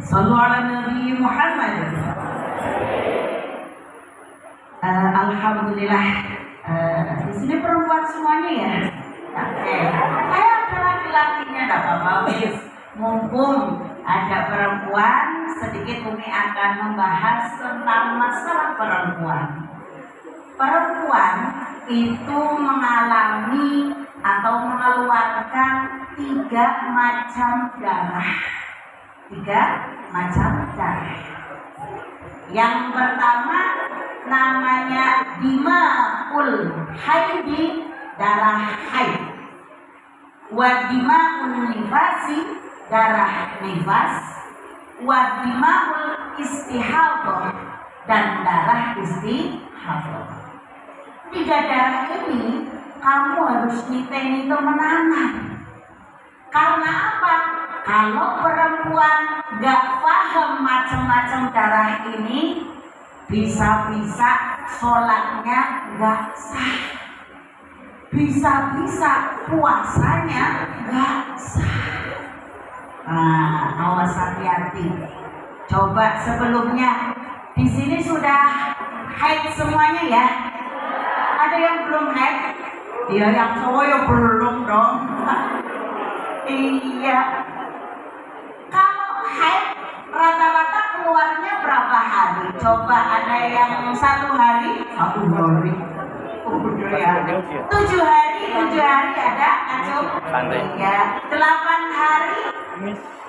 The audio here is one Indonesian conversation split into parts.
Sallu ala Nabi Muhammad. Alhamdulillah. Di sini perempuan semuanya ya. Oke. Saya ada laki-lakinya, tidak apa-apa. Mumpung ada perempuan, sedikit Umi akan membahas tentang masalah perempuan. Perempuan itu mengalami atau mengeluarkan 3 macam darah. 3 macam darah. Yang pertama namanya dima'ul haidi, darah haid. Wa dima'ul nifasi, darah nifas. Wa dima'ul istihadah, dan darah istihadah. 3 darah ini kamu harus niteni temenan. Karena apa? Kalau perempuan gak paham macam-macam darah ini, bisa-bisa sholatnya gak sah, bisa-bisa puasanya gak sah. Awas hati-hati. Coba sebelumnya di sini sudah haid semuanya ya? Ada yang belum haid? Ya yang cowok ya belum dong. Iya. Kalau haid rata-rata keluarnya berapa hari? Coba ada yang 1 hari? 1 hari. Udah ya. 7 hari, 7 hari ada acung? Iya. 8 hari,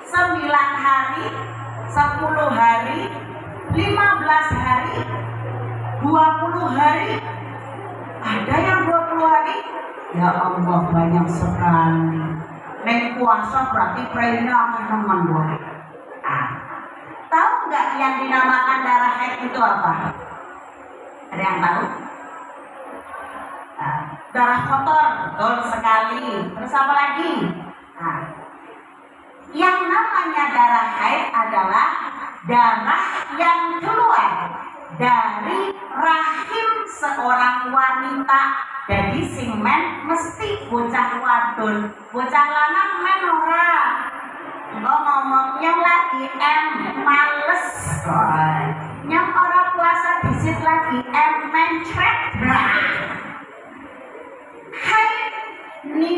9 hari, 10 hari, 15 hari, 20 hari. Ada yang 20 hari? Ya Allah, banyak sekali. Neng puasa berarti prenya teman gue. Tahu nggak yang dinamakan darah haid itu apa? Ada yang tahu? Darah kotor, betul sekali. Terus apa lagi? Yang namanya darah haid adalah darah yang keluar dari rahim seorang wanita. Jadi sing men mesti bocah wadon, bocah lanang men ora. Ngomongnya lagi males. Yang orang puasa disit lagi mencret.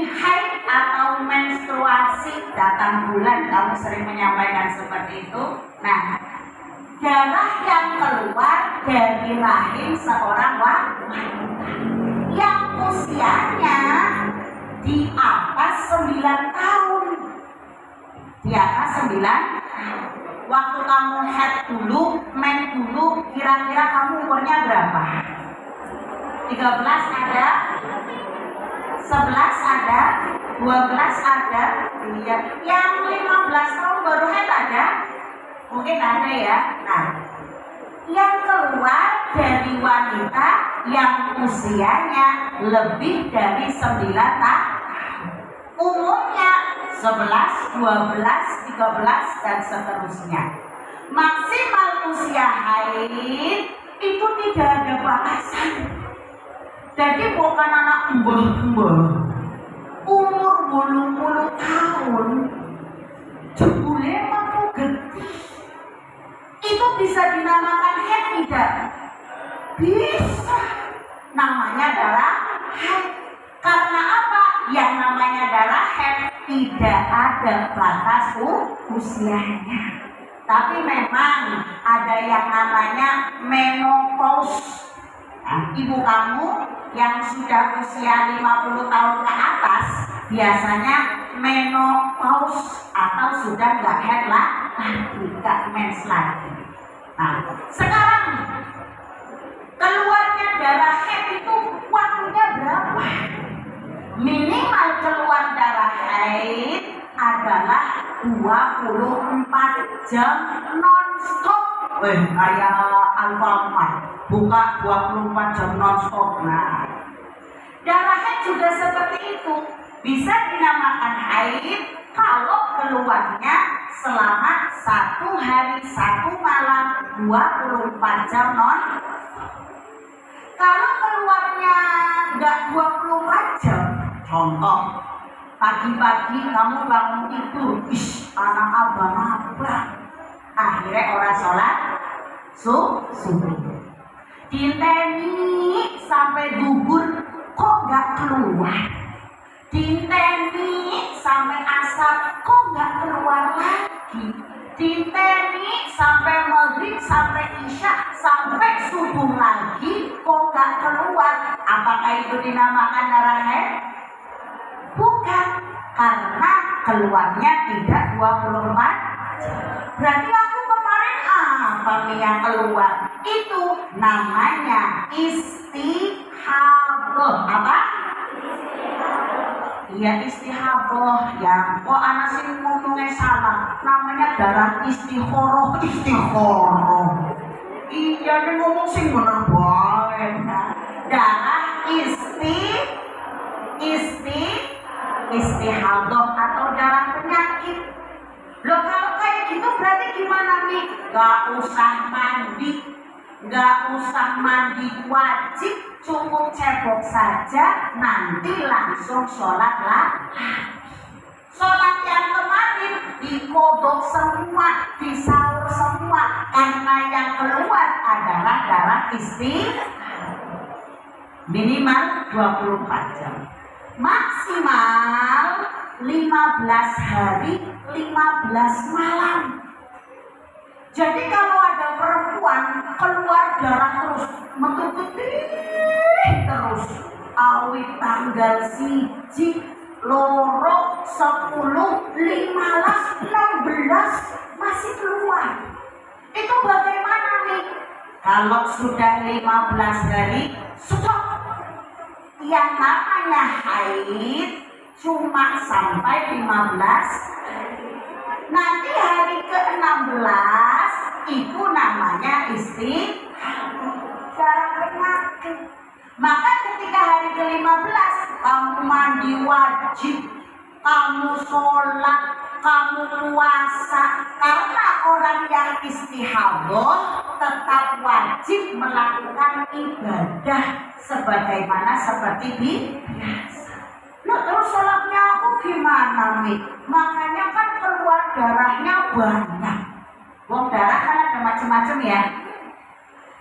Haid atau menstruasi, datang bulan, kamu sering menyampaikan seperti itu. Nah, darah yang keluar dari rahim seorang wanita yang usianya di atas 9 tahun. Di atas 9. Waktu kamu haid dulu, men dulu, kira-kira kamu umurnya berapa? 13 ada? 11 ada? 12 ada? Iya. Yang 15 tahun baru haid ada? Mungkin ada ya. Nah, yang keluar dari wanita yang usianya lebih dari 9 tahun, umurnya 11, 12, 13 dan seterusnya. Maksimal usia haid itu tidak ada batasan. Jadi bukan anak mbah-mbah umur 80 tahun jebule mampu getih itu bisa dinamakan haid tidak? Bisa. Namanya darah haid. Karena apa? Yang namanya darah haid tidak ada batas usianya. Tapi memang ada yang namanya menopause. Nah, ibu kamu yang sudah usia 50 tahun ke atas biasanya menopause atau sudah nggak haid lagi, nggak mens lagi. Nah, sekarang keluarnya darah haid itu waktunya berapa? Minimal keluar darah haid adalah 24 jam non non-stop. Kayak Alfamart buka 24 jam non-stop. Nah, darah haid juga seperti itu, bisa dinamakan haid kalau keluarnya selama 1 hari 1 malam 24 jam non. Kalau keluarnya nggak 24 jam, contoh pagi-pagi kamu bangun tidur, anak abang-abang, akhirnya orang sholat subuh, dinteni sampai duhur kok nggak keluar, dinteni sampai asar kok nggak keluar lagi, dinteni sampai maghrib sampai isya sampai subuh lagi kok nggak keluar. Apakah itu dinamakan darah haid? Bukan, karena keluarnya tidak 24 jam. Berarti aku kemarin apa nih yang keluar? Itu namanya istihadah. Apa? Iya, istihadah. Yang kok anak sih ngomongnya salah, namanya darah istihoroh. Iya, dia ngomong sih bener banget. Darah istihadah atau darah penyakit. Loh, kalau kayak gitu berarti gimana nih? Gak usah mandi wajib, cukup cebok saja, nanti langsung sholat lah. Sholat yang kemarin dikodok semua, disaur semua, karena yang keluar adalah darah minimal 24 jam, maksimal 15 hari 15 malam. Jadi kalau ada perempuan keluar darah terus, metu getih terus, awit tanggal 1, loro, 10, 15, 16 masih keluar. Itu bagaimana nih? Kalau sudah 15 hari, stop. Yang namanya haid cuma sampai 15. Nanti hari ke-16 itu namanya darah penyakit. Maka ketika hari ke-15 kamu mandi wajib, kamu sholat, kamu puasa, karena orang yang istihadah tetap wajib melakukan ibadah sebagaimana seperti biasa. Loh, terus sholatnya aku gimana nih? Makanya kan keluar darahnya banyak. Wong darah kan ada macam-macam ya.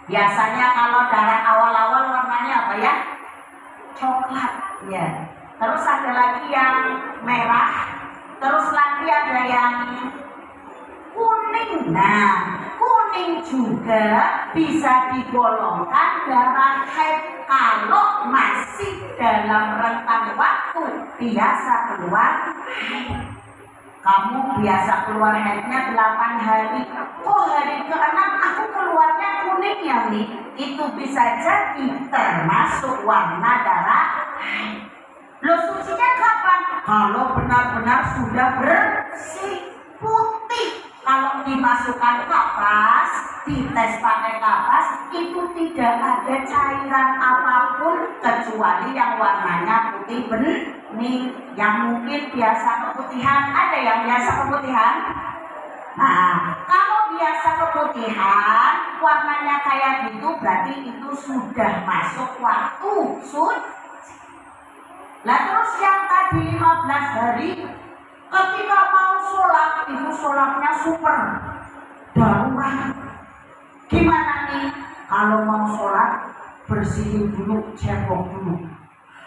Biasanya kalau darah awal-awal warnanya apa ya? Coklat ya. Terus ada lagi yang merah, terus lagi ada yang kuning. Nah, kuning juga bisa digolongkan darah haid kalau masih dalam rentang waktu biasa keluar haid. Kamu biasa keluar haidnya 8 hari, kok hari ke-6 aku keluarnya kuning ya nih? Itu bisa jadi termasuk warna darah haid. Loh, sucinya kapan? Kalau benar-benar sudah bersih putih. Kalau dimasukkan kapas, dites pakai kapas, itu tidak ada cairan apapun kecuali yang warnanya putih bening, yang mungkin biasa keputihan. Ada yang biasa keputihan? Nah, kalau biasa keputihan, warnanya kayak gitu, berarti itu sudah masuk waktu suci. Lah terus yang tadi 15 hari, ketika mau sholat, itu sholatnya super darurat. Gimana nih? Kalau mau sholat, bersihin dulu, cebok dulu.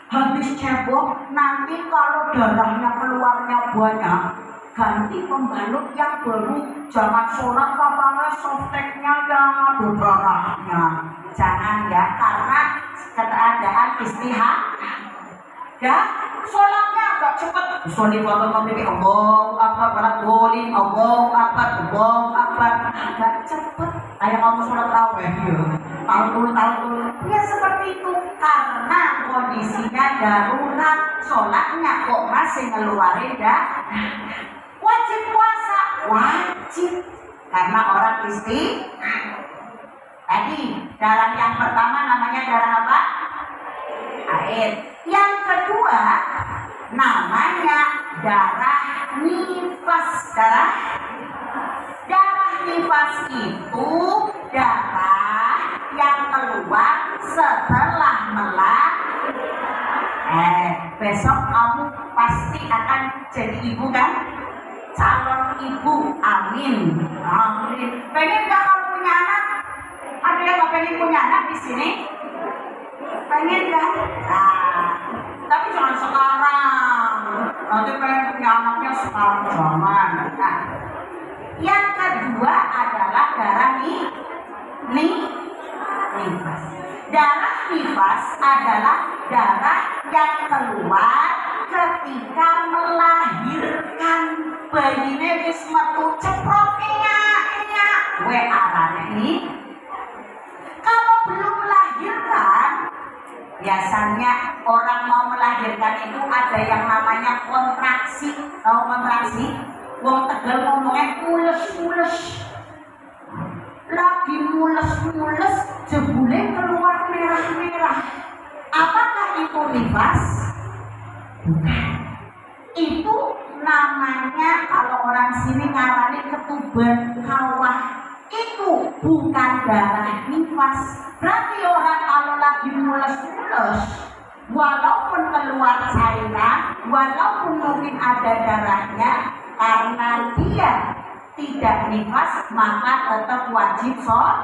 Habis cebok, nanti kalau darahnya keluarnya banyak, ganti pembalut yang baru. Jangan sholat kapalnya softteknya yang ada darahnya. Jangan ya, karena keadaan istihadah. Ya, sholatnya agak cepat. Sholat waktu maghrib, Allahu Akbar, barat dolin, Allahu Akbar, agak cepat. Kayak kamu sholat raweh ya, tahun ya seperti itu. Karena kondisinya darurat, sholatnya kok masih ngeluarin darah. Wajib puasa, wajib. karena orang tadi darah yang pertama namanya darah apa? Haid. Yang kedua namanya darah nifas. Darah nifas itu darah yang keluar setelah besok kamu pasti akan jadi ibu kan? Calon ibu, amin. Amin. Pengen gak kamu punya anak? Ada yang gak pengen punya anak di sini? Pengen kan? Nah, tapi jangan sekarang. Nanti pengen punya anaknya sekarang jangan. Nah, yang kedua adalah darah nifas. Darah nifas adalah darah yang keluar ketika melahirkan. Bayinya wis metu ceprotnya arane ini. Kalau belum melahirkan, biasanya orang mau melahirkan itu ada yang namanya kontraksi. Tahu kontraksi? Wong Tegal ngomongnya mules. Lagi mules, jebule keluar merah-merah. Apakah itu nifas? Bukan. Itu namanya kalau orang sini ngarani ketuban kawah. Itu bukan darah nifas. Berarti orang kalau lagi mules, walaupun keluar cairan, walaupun mungkin ada darahnya, karena dia tidak nifas, maka tetap wajib sholat.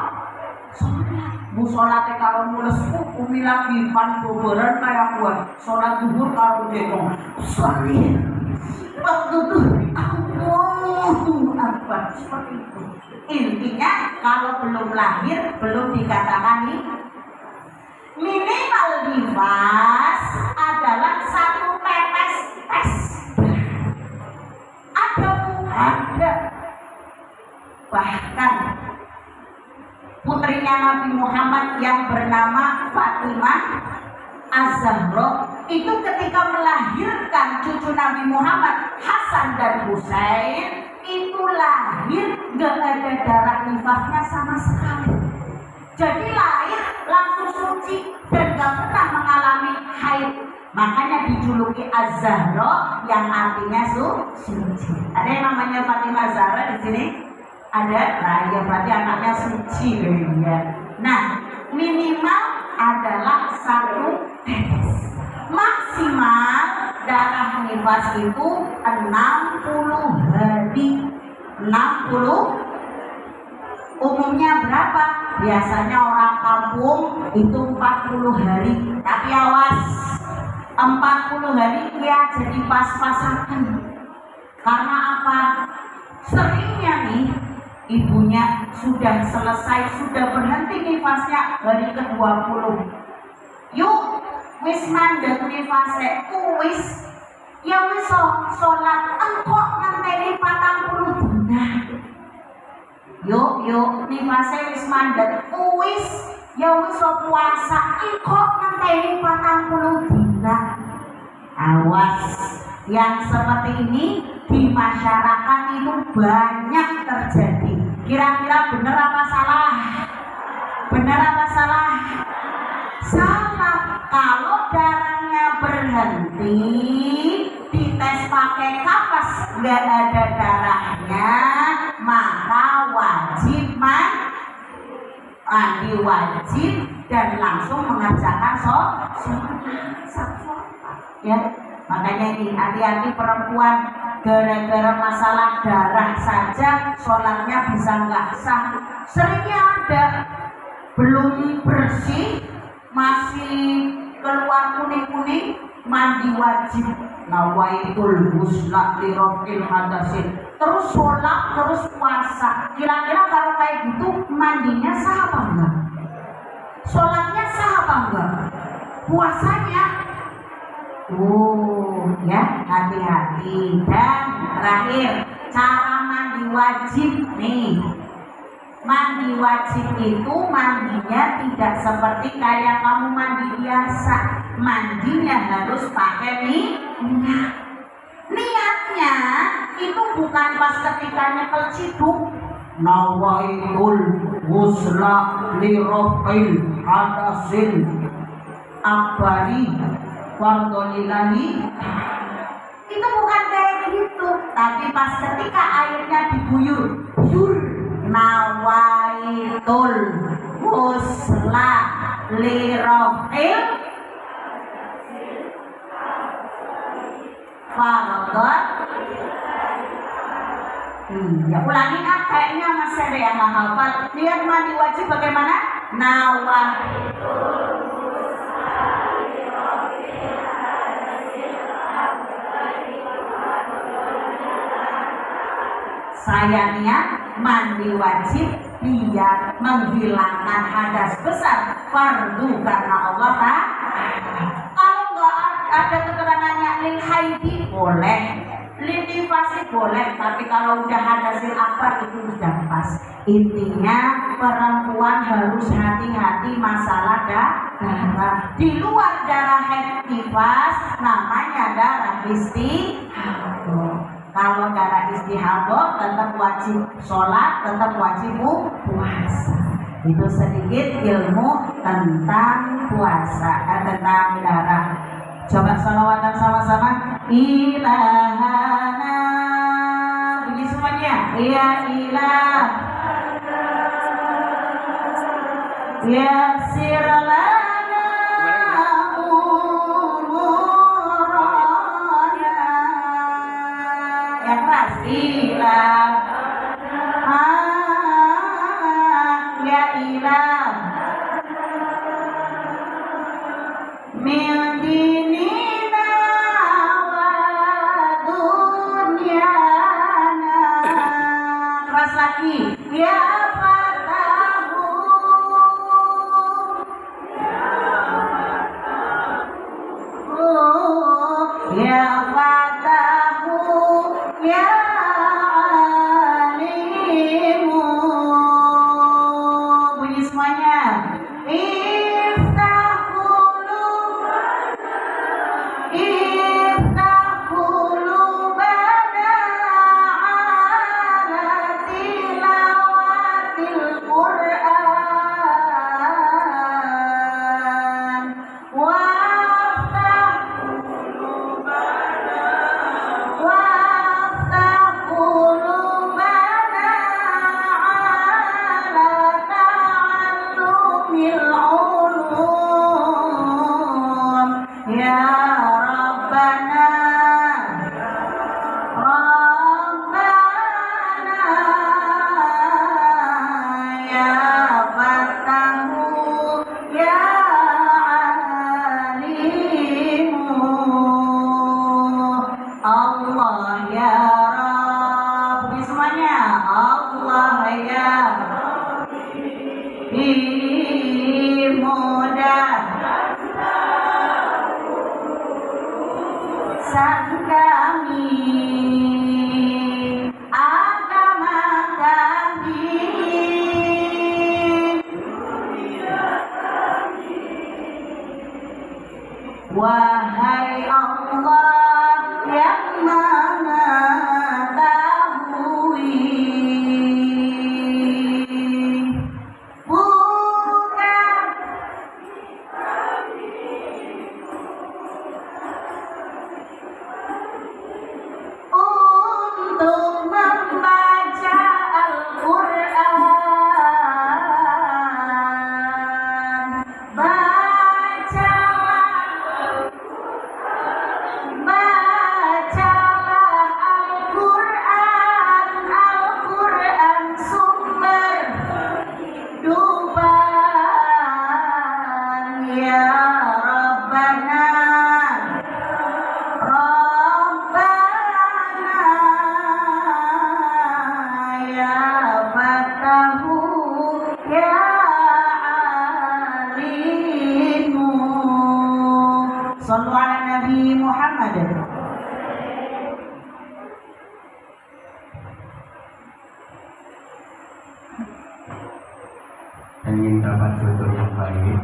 Musolatnya kalau mules umi lagi pan boboran kayak gua sholat zuhur kalau jengong sorry waktu itu apa seperti itu. Intinya kalau belum lahir belum dikatakan nih. Minimal nifas adalah 1 tetes ada bahkan putrinya Nabi Muhammad yang bernama Fatimah Az-Zahra itu ketika melahirkan cucu Nabi Muhammad Hasan dan Husain itu lahir gak ada darah nifasnya sama sekali. Jadi lahir langsung suci dan gak pernah mengalami haid. Makanya dijuluki Az-Zahra yang artinya suci. Ada yang namanya Fatimah Zahra di sini? Ada, nah ya berarti anaknya suci ya. Nah, minimal adalah 1 tetes. Maksimal darah nifas itu 60 hari. 60 umumnya berapa? Biasanya orang kampung itu 40 hari. Tapi awas, 40 hari ya jadi pas-pasakan. Karena apa? Seringnya nih ibunya sudah selesai, sudah berhenti nifasnya hari ke-20. Yuk, wis mandek nifasnya, wis ya wis sholat engkok ngenteni 40 dina. Yuk, nifasnya wis mandek, wis ya wis puasa engkok ngenteni 40 dina. Awas, yang seperti ini di masyarakat itu banyak terjadi. Kira-kira benar apa salah? Benar apa salah? Salah. Kalau darahnya berhenti, dites pakai kapas nggak ada darahnya, maka wajib mandi wajib dan langsung mengerjakan sholat. Ya, makanya ini hati-hati perempuan, gara-gara masalah darah saja sholatnya bisa nggak sah. Seringnya ada belum bersih masih keluar kuning-kuning, mandi wajib. Nawaitul husna lirofil hadasin, terus sholat terus puasa. Kira-kira kalau kayak gitu mandinya sah apa enggak? Sholatnya sah apa enggak? Puasanya ya hati-hati. Dan terakhir, cara mandi wajib nih. Mandi wajib itu mandinya tidak seperti kayak kamu mandi biasa. Mandinya harus pakai niat. Niatnya itu bukan pas ketika nyekel ciduk. nawaitul wusla li rafil hadasil akbari fardolillahi. Itu bukan kayak gitu, tapi pas ketika airnya diguyur, yur nawaitul wusla li rafil fardol. Ya ulangi kayaknya masih ada yang nggak hafal. Lihat mandi wajib bagaimana? Nawah. Saya niat mandi wajib biar menghilangkan hadas besar fardu karena Allah Kalau nggak ada keterangannya lil haidi boleh, lil nifasi boleh, tapi kalau udah hadasil akbar itu sudah pas. Intinya perempuan harus hati-hati masalah darah. Di luar darah haid nifas namanya darah istihadah. Kalau darah istihadah tetap wajib sholat, tetap wajib puasa. Itu sedikit ilmu tentang puasa, tentang darah. Coba sholawatan sama-sama. Ilahana. Bunyi semuanya. Ya ilah. Yassir lana. Ilah, ya ilah, min dinina wa dunyana. Keras lagi, ya fatahu, ya fatahu, ya wahai Allah yang mengetahui, bukan untuk membaca Al-Quran. Sallu ala Nabi Muhammad. Ingin dapat contoh yang baik,